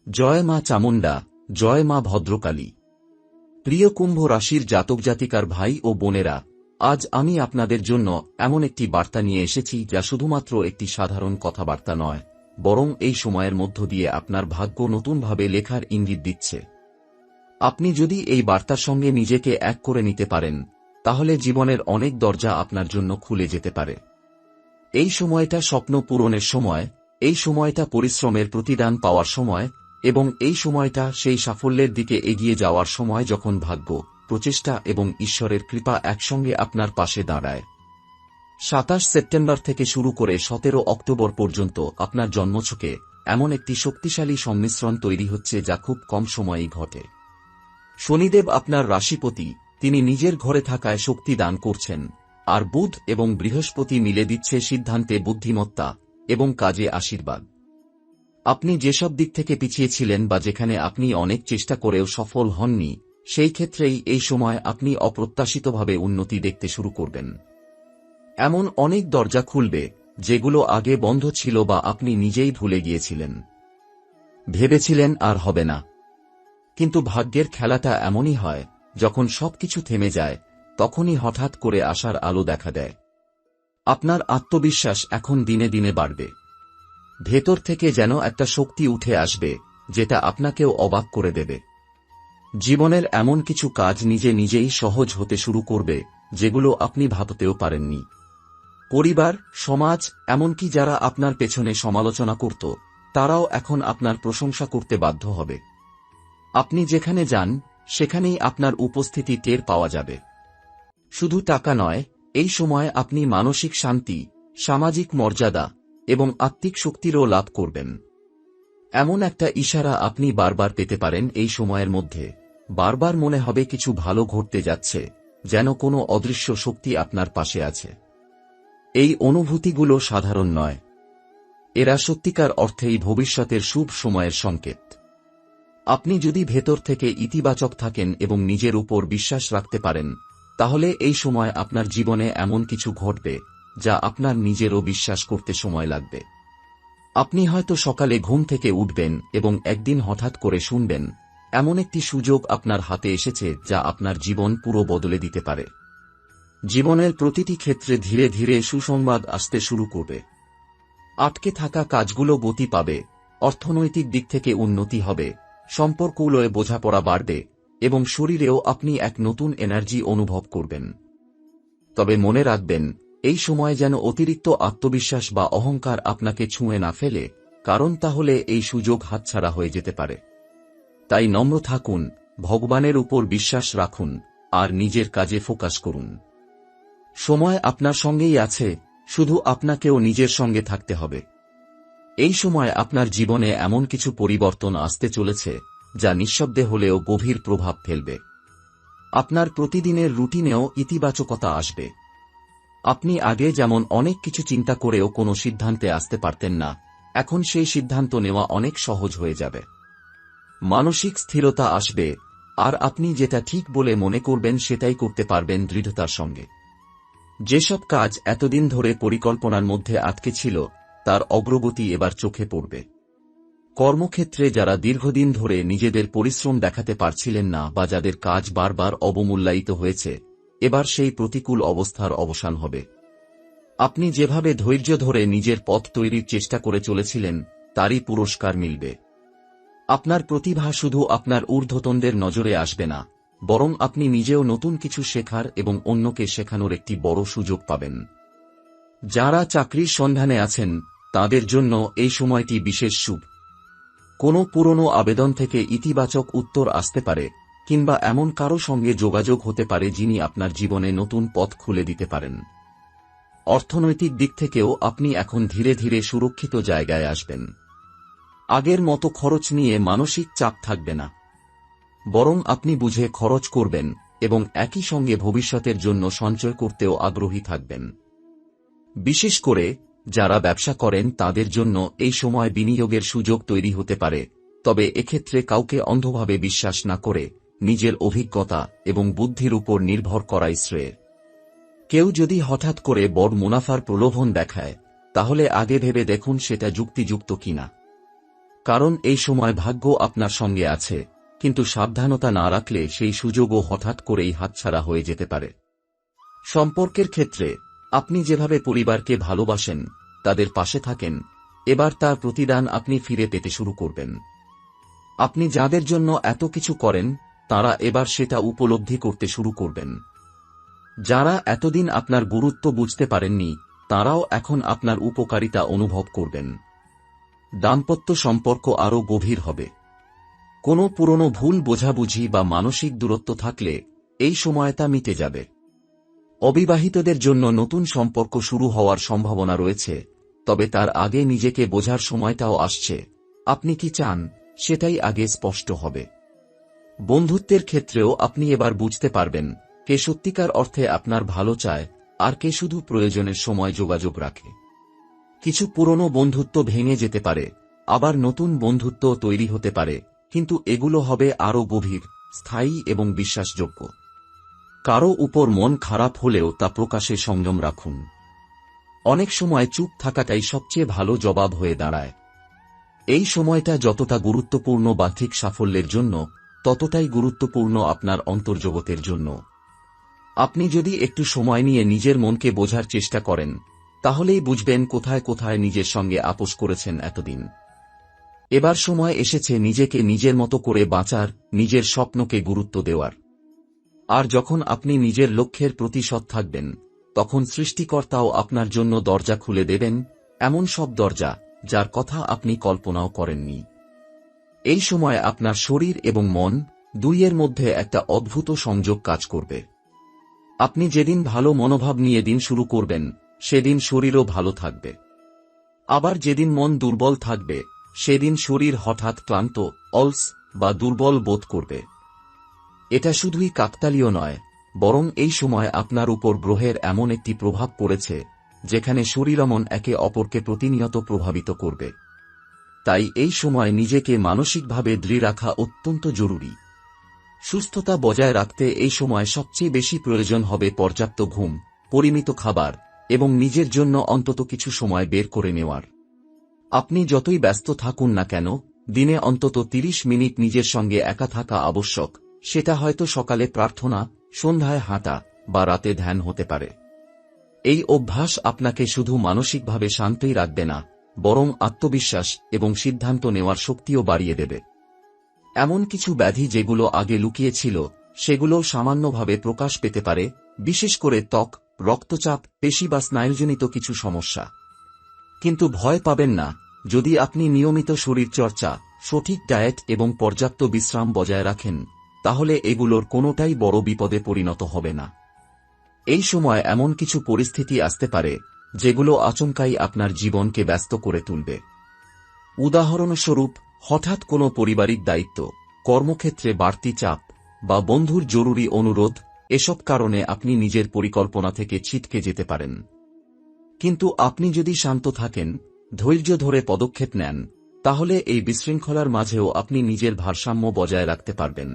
জয় মা চামুণ্ডা, জয় মা ভদ্রকালী। প্রিয় কুম্ভ রাশির জাতক জাতিকার ভাই ও বোনেরা, আজ আমি আপনাদের জন্য এমন একটি বার্তা নিয়ে এসেছি যা শুধুমাত্র একটি সাধারণ কথাবার্তা নয়, বরং এই সময়ের মধ্য দিয়ে আপনার ভাগ্য নতুনভাবে লেখার ইঙ্গিত দিচ্ছে। আপনি যদি এই বার্তার সঙ্গে নিজেকে এক করে নিতে পারেন, তাহলে জীবনের অনেক দরজা আপনার জন্য খুলে যেতে পারে। এই সময়টা স্বপ্ন পূরণের সময়, এই সময়টা পরিশ্রমের প্রতিদান পাওয়ার সময়, এবং এই সময়টা সেই সাফল্যের দিকে এগিয়ে যাওয়ার সময় যখন ভাগ্য, প্রচেষ্টা এবং ঈশ্বরের কৃপা একসঙ্গে আপনার পাশে দাঁড়ায়। ২৭ সেপ্টেম্বর থেকে শুরু করে ১৭ অক্টোবর পর্যন্ত আপনার জন্মছকে এমন একটি শক্তিশালী সংমিশ্রণ তৈরি হচ্ছে যা খুব কম সময়েই ঘটে। শনিদেব আপনার রাশিপতি, তিনি নিজের ঘরে থাকায় শক্তি দান করছেন, আর বুধ এবং বৃহস্পতি মিলে দিচ্ছে সিদ্ধান্তে বুদ্ধিমত্তা এবং কাজে আশীর্বাদ। আপনি যেসব দিক থেকে পিছিয়ে ছিলেন বা যেখানে আপনি অনেক চেষ্টা করেও সফল হননি, সেই ক্ষেত্রেই এই সময় আপনি অপ্রত্যাশিতভাবে উন্নতি দেখতে শুরু করবেন। এমন অনেক দরজা খুলবে যেগুলো আগে বন্ধ ছিল বা আপনি নিজেই ভুলে গিয়েছিলেন। ভেবেছিলেন আর হবে না, কিন্তু ভাগ্যের খেলাটা এমনই হয়, যখন সবকিছু থেমে যায় তখনই হঠাৎ করে আশার আলো দেখা দেয়। আপনার আত্মবিশ্বাস এখন দিনে দিনে বাড়বে। ভেতর থেকে যেন একটা শক্তি উঠে আসবে যেটা আপনাকেও অবাক করে দেবে। জীবনের এমন কিছু কাজ নিজে নিজেই সহজ হতে শুরু করবে যেগুলো আপনি ভাবতেও পারেননি। পরিবার, সমাজ, এমনকি যারা আপনার পেছনে সমালোচনা করত, তারাও এখন আপনার প্রশংসা করতে বাধ্য হবে। আপনি যেখানে যান সেখানেই আপনার উপস্থিতি টের পাওয়া যাবে। শুধু টাকা নয়, এই সময় আপনি মানসিক শান্তি, সামাজিক মর্যাদা এবং আত্মিক শক্তিরও লাভ করবেন। এমন একটা ইশারা আপনি বারবার পেতে পারেন এই সময়ের মধ্যে। বারবার মনে হবে কিছু ভালো ঘটতে যাচ্ছে, যেন কোনো অদৃশ্য শক্তি আপনার পাশে আছে। এই অনুভূতিগুলো সাধারণ নয়, এরা সত্যিকার অর্থেই ভবিষ্যতের শুভ সময়ের সংকেত। আপনি যদি ভেতর থেকে ইতিবাচক থাকেন এবং নিজের উপর বিশ্বাস রাখতে পারেন, তাহলে এই সময় আপনার জীবনে এমন কিছু ঘটবে যা আপনার নিজেরও বিশ্বাস করতে সময় লাগবে। আপনি হয়তো সকালে ঘুম থেকে উঠবেন এবং একদিন হঠাৎ করে শুনবেন, এমন একটি সুযোগ আপনার হাতে এসেছে যা আপনার জীবন পুরো বদলে দিতে পারে। জীবনের প্রতিটি ক্ষেত্রে ধীরে ধীরে সুসংবাদ আসতে শুরু করবে। আটকে থাকা কাজগুলো গতি পাবে, অর্থনৈতিক দিক থেকে উন্নতি হবে, সম্পর্কগুলোয় বোঝাপড়া বাড়বে এবং শরীরেও আপনি এক নতুন এনার্জি অনুভব করবেন। তবে মনে রাখবেন, এই সময় যেন অতিরিক্ত আত্মবিশ্বাস বা অহংকার আপনাকে ছুঁয়ে না ফেলে, কারণ তাহলে এই সুযোগ হাতছাড়া হয়ে যেতে পারে। তাই নম্র থাকুন, ভগবানের উপর বিশ্বাস রাখুন, আর নিজের কাজে ফোকাস করুন। সময় আপনার সঙ্গেই আছে, শুধু আপনাকেও নিজের সঙ্গে থাকতে হবে। এই সময় আপনার জীবনে এমন কিছু পরিবর্তন আসতে চলেছে যা নিঃশব্দে হলেও গভীর প্রভাব ফেলবে। আপনার প্রতিদিনের রুটিনেও ইতিবাচকতা আসবে। আপনি আগে যেমন অনেক কিছু চিন্তা করেও কোনো সিদ্ধান্তে আসতে পারতেন না, এখন সেই সিদ্ধান্ত নেওয়া অনেক সহজ হয়ে যাবে। মানসিক স্থিরতা আসবে, আর আপনি যেটা ঠিক বলে মনে করবেন সেটাই করতে পারবেন দৃঢ়তার সঙ্গে। যেসব কাজ এতদিন ধরে পরিকল্পনার মধ্যে আটকে ছিল, তার অগ্রগতি এবার চোখে পড়বে। কর্মক্ষেত্রে যারা দীর্ঘদিন ধরে নিজেদের পরিশ্রম দেখাতে পারছিলেন না বা যাদের কাজ বারবার অবমূল্যায়িত হয়েছে, এবার সেই প্রতিকূল অবস্থার অবসান হবে। আপনি যেভাবে ধৈর্য ধরে নিজের পথ তৈরির চেষ্টা করে চলেছিলেন, তারই পুরস্কার মিলবে। আপনার প্রতিভা শুধু আপনার ঊর্ধ্বতনদের নজরে আসবে না, বরং আপনি নিজেও নতুন কিছু শেখার এবং অন্যকে শেখানোর একটি বড় সুযোগ পাবেন। যারা চাকরির সন্ধানে আছেন, তাদের জন্য এই সময়টি বিশেষ শুভ। কোনো পুরনো আবেদন থেকে ইতিবাচক উত্তর আসতে পারে, কিংবা এমন কারো সঙ্গে যোগাযোগ হতে পারে যিনি আপনার জীবনে নতুন পথ খুলে দিতে পারেন। অর্থনৈতিক দিক থেকেও আপনি এখন ধীরে ধীরে সুরক্ষিত জায়গায় আসবেন। আগের মতো খরচ নিয়ে মানসিক চাপ থাকবে না, বরং আপনি বুঝে খরচ করবেন এবং একই সঙ্গে ভবিষ্যতের জন্য সঞ্চয় করতেও আগ্রহী থাকবেন। বিশেষ করে যারা ব্যবসা করেন তাদের জন্য এই সময় বিনিয়োগের সুযোগ তৈরি হতে পারে, তবে এক্ষেত্রে কাউকে অন্ধভাবে বিশ্বাস না করে নিজের অভিজ্ঞতা এবং বুদ্ধির উপর নির্ভর করাই শ্রেয়। কেউ যদি হঠাৎ করে বড় মুনাফার প্রলোভন দেখায়, তাহলে আগে ভেবে দেখুন সেটা যুক্তিযুক্ত কিনা। কারণ এই সময় ভাগ্য আপনার সঙ্গে আছে, কিন্তু সাবধানতা না রাখলে সেই সুযোগও হঠাৎ করেই হাতছাড়া হয়ে যেতে পারে। সম্পর্কের ক্ষেত্রে আপনি যেভাবে পরিবারকে ভালোবাসেন, তাদের পাশে থাকেন, এবার তার প্রতিদান আপনি ফিরে পেতে শুরু করবেন। আপনি যাদের জন্য এত কিছু করেন, তারা এবার সেটা উপলব্ধি করতে শুরু করবেন। যারা এতদিন আপনার গুরুত্ব বুঝতে পারেননি, তারাও এখন আপনার উপকারিতা অনুভব করবেন। দাম্পত্য সম্পর্ক আরও গভীর হবে। কোনো পুরনো ভুল বোঝাবুঝি বা মানসিক দূরত্ব থাকলে এই সময় তা মিটে যাবে। অবিবাহিতদের জন্য নতুন সম্পর্ক শুরু হওয়ার সম্ভাবনা রয়েছে, তবে তার আগে নিজেকে বোঝার সময়টাও আসছে। আপনি কি চান, সেটাই আগে স্পষ্ট হবে। বন্ধুত্বের ক্ষেত্রেও আপনি এবার বুঝতে পারবেন কে সত্যিকার অর্থে আপনার ভালো চায় আর কে শুধু প্রয়োজনের সময় যোগাযোগ রাখে। কিছু পুরনো বন্ধুত্ব ভেঙে যেতে পারে, আবার নতুন বন্ধুত্ব তৈরি হতে পারে, কিন্তু এগুলো হবে আরও গভীর, স্থায়ী এবং বিশ্বাসযোগ্য। কারো উপর মন খারাপ হলেও তা প্রকাশে সংযম রাখুন। অনেক সময় চুপ থাকাটাই সবচেয়ে ভালো জবাব হয়ে দাঁড়ায়। এই সময়টা যতটা গুরুত্বপূর্ণ বাহ্যিক সাফল্যের জন্য, ততটাই গুরুত্বপূর্ণ আপনার অন্তর্জগতের জন্য। আপনি যদি একটু সময় নিয়ে নিজের মনকে বোঝার চেষ্টা করেন, তাহলেই বুঝবেন কোথায় কোথায় নিজের সঙ্গে আপোস করেছেন এতদিন। এবার সময় এসেছে নিজেকে নিজের মতো করে বাঁচার, নিজের স্বপ্নকে গুরুত্ব দেওয়ার। আর যখন আপনি নিজের লক্ষ্যের প্রতি সৎ থাকবেন, তখন সৃষ্টিকর্তাও আপনার জন্য দরজা খুলে দেবেন, এমন সব দরজা যার কথা আপনি কল্পনাও করেননি। এই সময় আপনার শরীর এবং মন দুইয়ের মধ্যে একটা অদ্ভুত সংযোগ কাজ করবে। আপনি যেদিন ভালো মনোভাব নিয়ে দিন শুরু করবেন, সেদিন শরীরও ভালো থাকবে। আবার যেদিন মন দুর্বল থাকবে, সেদিন শরীর হঠাৎ ক্লান্ত, অলস বা দুর্বল বোধ করবে। এটা শুধুই কাকতালীয় নয়, বরং এই সময় আপনার উপর গ্রহের এমন একটি প্রভাব পড়েছে যেখানে শরীর মন একে অপরকে প্রতিনিয়ত প্রভাবিত করবে। তাই এই সময় নিজেকে মানসিকভাবে দৃঢ় রাখা অত্যন্ত জরুরি। সুস্থতা বজায় রাখতে এই সময় সবচেয়ে বেশি প্রয়োজন হবে পর্যাপ্ত ঘুম, পরিমিত খাবার এবং নিজের জন্য অন্তত কিছু সময় বের করে নেওয়ার। আপনি যতই ব্যস্ত থাকুন না কেন, দিনে অন্তত 30 মিনিট নিজের সঙ্গে একা থাকা আবশ্যক। সেটা হয়তো সকালে প্রার্থনা, সন্ধ্যায় হাঁটা বা রাতে ধ্যান হতে পারে। এই অভ্যাস আপনাকে শুধু মানসিকভাবে শান্তই রাখবে না, বরং আত্মবিশ্বাস এবং সিদ্ধান্ত নেওয়ার শক্তিও বাড়িয়ে দেবে। এমন কিছু ব্যাধি যেগুলো আগে লুকিয়ে ছিল, সেগুলো সামান্যভাবে প্রকাশ পেতে পারে, বিশেষ করে ত্বক, রক্তচাপ, পেশি বা স্নায়ুজনিত কিছু সমস্যা। কিন্তু ভয় পাবেন না, যদি আপনি নিয়মিত শরীরচর্চা, সঠিক ডায়েট এবং পর্যাপ্ত বিশ্রাম বজায় রাখেন, তাহলে এগুলোর কোনোটাই বড় বিপদে পরিণত হবে না। এই সময় এমন কিছু পরিস্থিতি আসতে পারে যেগুলো আচমকাই আপনার জীবনকে ব্যস্ত করে তুলবে। উদাহরণস্বরূপ, হঠাৎ কোনো পারিবারিক দায়িত্ব, কর্মক্ষেত্রে বাড়তি চাপ বা বন্ধুর জরুরি অনুরোধ, এসব কারণে আপনি নিজের পরিকল্পনা থেকে ছিটকে যেতে পারেন। কিন্তু আপনি যদি শান্ত থাকেন, ধৈর্য ধরে পদক্ষেপ নেন, তাহলে এই বিশৃঙ্খলার মাঝেও আপনি নিজের ভারসাম্য বজায় রাখতে পারবেন।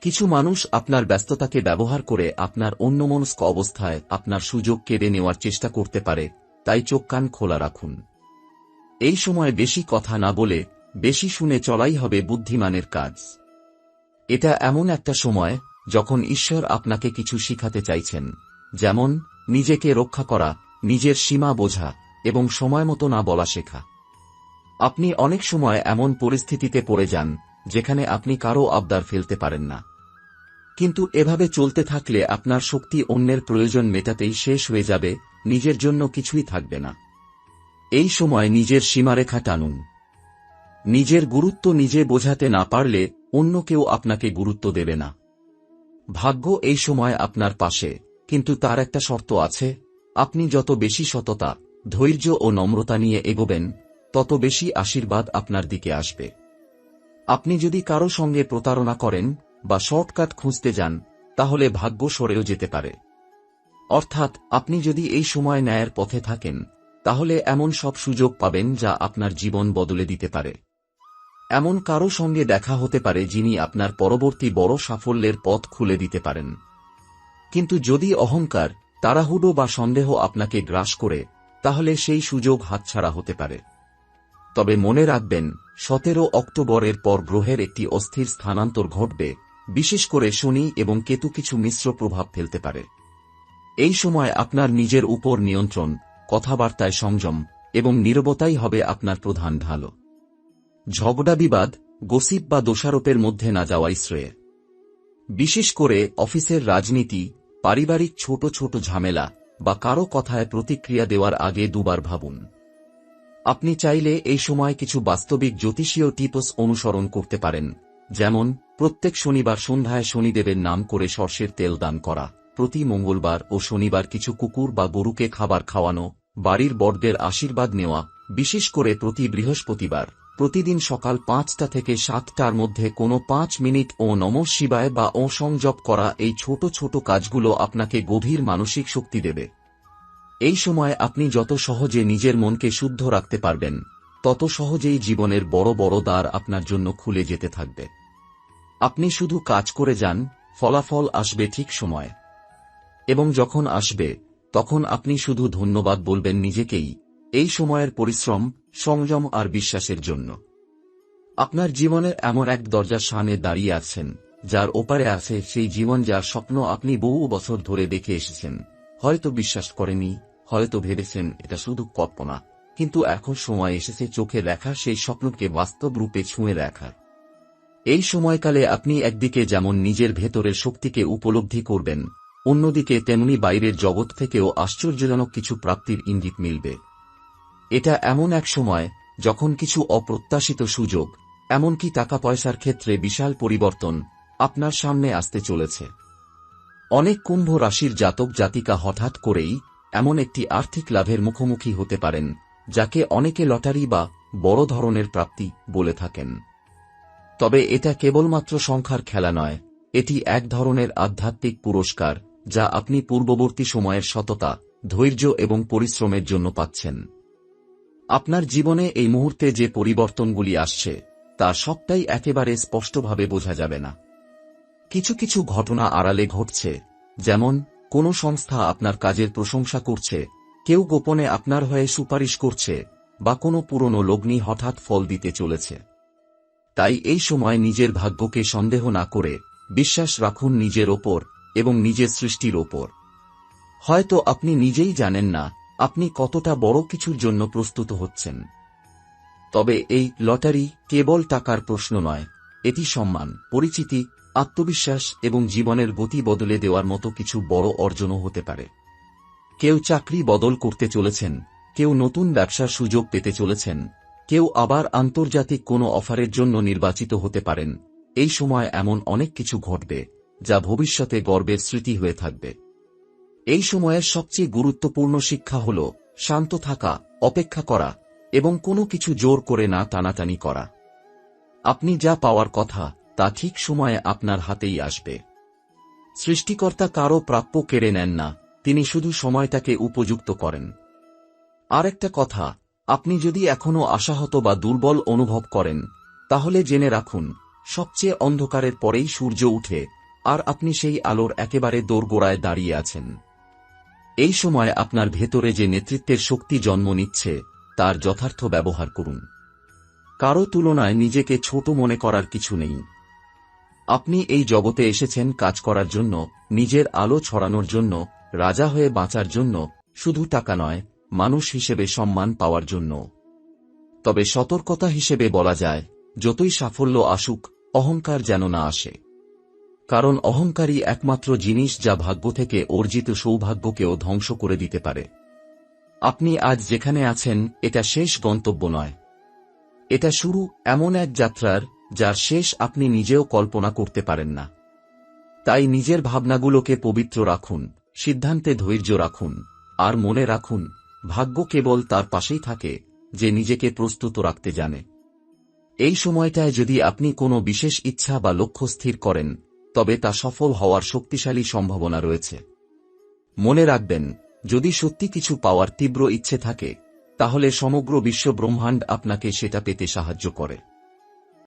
কিছু মানুষ আপনার ব্যস্ততাকে ব্যবহার করে আপনার অন্যমনস্ক অবস্থায় আপনার সুযোগ কেড়ে নেওয়ার চেষ্টা করতে পারে, তাই চোখ কান খোলা রাখুন। এই সময় বেশি কথা না বলে বেশি শুনে চলাই হবে বুদ্ধিমানের কাজ। এটা এমন একটা সময় যখন ঈশ্বর আপনাকে কিছু শিখাতে চাইছেন, যেমন নিজেকে রক্ষা করা, নিজের সীমা বোঝা এবং সময়মতো না বলা শেখা। আপনি অনেক সময় এমন পরিস্থিতিতে পড়ে যান যেখানে আপনি কারো আবদার ফেলতে পারেন না। কিন্তু এভাবে চলতে থাকলে আপনার শক্তি অন্যের প্রয়োজন মেটাতেই শেষ হয়ে যাবে, নিজের জন্য কিছুই থাকবে না। এই সময় নিজের সীমারেখা টানুন। নিজের গুরুত্ব নিজে বোঝাতে না পারলে অন্য কেউ আপনাকে গুরুত্ব দেবে না। ভাগ্য এই সময় আপনার পাশে, কিন্তু তার একটা শর্ত আছে। আপনি যত বেশি সততা, ধৈর্য ও নম্রতা নিয়ে এগোবেন, তত বেশি আশীর্বাদ আপনার দিকে আসবে। আপনি যদি কারো সঙ্গে প্রতারণা করেন বা শর্টকাট খুঁজতে যান, তাহলে ভাগ্য সরেও যেতে পারে। অর্থাৎ আপনি যদি এই সময় ন্যায়ের পথে থাকেন, তাহলে এমন সব সুযোগ পাবেন যা আপনার জীবন বদলে দিতে পারে। এমন কারো সঙ্গে দেখা হতে পারে যিনি আপনার পরবর্তী বড় সাফল্যের পথ খুলে দিতে পারেন। কিন্তু যদি অহংকার, তাড়াহুড়ো বা সন্দেহ আপনাকে গ্রাস করে, তাহলে সেই সুযোগ হাতছাড়া হতে পারে। তবে মনে রাখবেন 17 অক্টোবরের পর গ্রহের একটি অস্থির স্থানান্তর ঘটবে, বিশেষ করে শনি এবং কেতু কিছু মিশ্র প্রভাব ফেলতে পারে। এই সময় আপনার নিজের উপর নিয়ন্ত্রণ, কথাবার্তায় সংযম এবং নীরবতাই হবে আপনার প্রধান ঢাল। ঝগড়া বিবাদ, গসিপ বা দোষারোপের মধ্যে না যাওয়াই শ্রেয়। বিশেষ করে অফিসের রাজনীতি, পারিবারিক ছোট ছোট ঝামেলা বা কারো কথায় প্রতিক্রিয়া দেওয়ার আগে দুবার ভাবুন। আপনি চাইলে এই সময় কিছু বাস্তবিক জ্যোতিষীয় টিপস অনুসরণ করতে পারেন, যেমন প্রত্যেক শনিবার সন্ধ্যায় শনিদেবের নাম করে সর্ষের তেল দান করা, প্রতি মঙ্গলবার ও শনিবার কিছু কুকুর বা গরুকে খাবার খাওয়ানো, বাড়ির বড়দের আশীর্বাদ নেওয়া, বিশেষ করে প্রতি বৃহস্পতিবার প্রতিদিন সকাল 5টা থেকে 7টার মধ্যে কোনো 5 মিনিট ও নমঃ শিবায় বা ও সংজপ করা। এই ছোট ছোট কাজগুলো আপনাকে গভীর মানসিক শক্তি দেবে। এই সময় আপনি যত সহজে নিজের মনকে শুদ্ধ রাখতে পারবেন, তত সহজেই জীবনের বড় বড় দ্বার আপনার জন্য খুলে যেতে থাকবে। আপনি শুধু কাজ করে যান, ফলাফল আসবে ঠিক সময়। এবং যখন আসবে, তখন আপনি শুধু ধন্যবাদ বলবেন নিজেকেই, এই সময়ের পরিশ্রম, সংযম আর বিশ্বাসের জন্য। আপনার জীবনের এমন এক দরজার সামনে দাঁড়িয়ে আছেন, যার ওপারে আছে সেই জীবন যার স্বপ্ন আপনি বহু বছর ধরে দেখে এসেছেন। হয়তো বিশ্বাস করেনি, হয়তো ভেবেছেন এটা শুধু কল্পনা, কিন্তু এখন সময় এসেছে চোখে দেখা সেই স্বপ্নকে বাস্তব রূপে ছুঁয়ে দেখার। এই সময়কালে আপনি একদিকে যেমন নিজের ভেতরের শক্তিকে উপলব্ধি করবেন, অন্যদিকে তেমনি বাইরের জগৎ থেকেও আশ্চর্যজনক কিছু প্রাপ্তির ইঙ্গিত মিলবে। এটা এমন এক সময় যখন কিছু অপ্রত্যাশিত সুযোগ, এমনকি টাকা পয়সার ক্ষেত্রে বিশাল পরিবর্তন আপনার সামনে আসতে চলেছে। অনেক কুম্ভ রাশির জাতক জাতিকা হঠাৎ করেই এমন একটি আর্থিক লাভের মুখোমুখি হতে পারেন, যাকে অনেকে লটারি বা বড় ধরনের প্রাপ্তি বলে থাকেন। তবে এটা কেবলমাত্র সংখ্যার খেলা নয়, এটি এক ধরনের আধ্যাত্মিক পুরস্কার যা আপনি পূর্ববর্তী সময়ের সততা, ধৈর্য এবং পরিশ্রমের জন্য পাচ্ছেন। আপনার জীবনে এই মুহূর্তে যে পরিবর্তনগুলি আসছে, তা সবটাই একেবারে স্পষ্টভাবে বোঝা যাবে না। কিছু কিছু ঘটনা আড়ালে ঘটছে, যেমন কোনো সংস্থা আপনার কাজের প্রশংসা করছে, কেউ গোপনে আপনার হয়ে সুপারিশ করছে, বা কোনো পুরনো লগ্নি হঠাৎ ফল দিতে চলেছে। তাই এই সময় নিজের ভাগ্যকে সন্দেহ না করে বিশ্বাস রাখুন নিজের ওপর এবং নিজের সৃষ্টির ওপর। হয়তো আপনি নিজেই জানেন না আপনি কতটা বড় কিছুর জন্য প্রস্তুত হচ্ছেন। তবে এই লটারি কেবল টাকার প্রশ্ন নয়, এটি সম্মান, পরিচিতি, আত্মবিশ্বাস এবং জীবনের গতি বদলে দেওয়ার মতো কিছু বড় অর্জনও হতে পারে। কেউ চাকরি বদল করতে চলেছেন, কেউ নতুন ব্যবসার সুযোগ পেতে চলেছেন, কেউ আবার আন্তর্জাতিক কোনো অফারের জন্য নির্বাচিত হতে পারেন। এই সময় এমন অনেক কিছু ঘটবে যা ভবিষ্যতে গর্বের স্মৃতি হয়ে থাকবে। এই সময়ের সবচেয়ে গুরুত্বপূর্ণ শিক্ষা হল শান্ত থাকা, অপেক্ষা করা এবং কোনো কিছু জোর করে না টানাটানি করা। আপনি যা পাওয়ার কথা তা ঠিক সময়ে আপনার হাতেই আসবে। সৃষ্টিকর্তা কারও প্রাপ্য কেড়ে নেন না, তিনি শুধু সময়টাকে উপযুক্ত করেন। আর একটা কথা, আপনি যদি এখনো আশাহত বা দুর্বল অনুভব করেন, তাহলে জেনে রাখুন সবচেয়ে অন্ধকারের পরেই সূর্য উঠে, আর আপনি সেই আলোর একেবারে দোরগোড়ায় দাঁড়িয়ে আছেন। এই সময় আপনার ভেতরে যে নেতৃত্বের শক্তি জন্ম নিচ্ছে, তার যথার্থ ব্যবহার করুন। কারো তুলনায় নিজেকে ছোট মনে করার কিছু নেই। আপনি এই জগতে এসেছেন কাজ করার জন্য, নিজের আলো ছড়ানোর জন্য, রাজা হয়ে বাঁচার জন্য, শুধু টাকা নয়, মানুষ হিসেবে সম্মান পাওয়ার জন্য। তবে সতর্কতা হিসেবে বলা যায়, যতই সাফল্য আসুক, অহংকার যেন না আসে। কারণ অহংকারই একমাত্র জিনিস যা ভাগ্য থেকে অর্জিত সৌভাগ্যকেও ধ্বংস করে দিতে পারে। আপনি আজ যেখানে আছেন, এটা শেষ গন্তব্য নয়। এটা শুরু এমন এক যাত্রার যার শেষ আপনি নিজেও কল্পনা করতে পারেন না। তাই নিজের ভাবনাগুলোকে পবিত্র রাখুন, সিদ্ধান্তে ধৈর্য রাখুন, আর মনে রাখুন, ভাগ্য কেবল তার পাশেই থাকে যে নিজেকে প্রস্তুত রাখতে জানে। এই সময়টায় যদি আপনি কোনো বিশেষ ইচ্ছা বা লক্ষ্য স্থির করেন, তবে তা সফল হওয়ার শক্তিশালী সম্ভাবনা রয়েছে। মনে রাখবেন, যদি সত্যি কিছু পাওয়ার তীব্র ইচ্ছে থাকে, তাহলে সমগ্র বিশ্ব ব্রহ্মাণ্ড আপনাকে সেটা পেতে সাহায্য করে।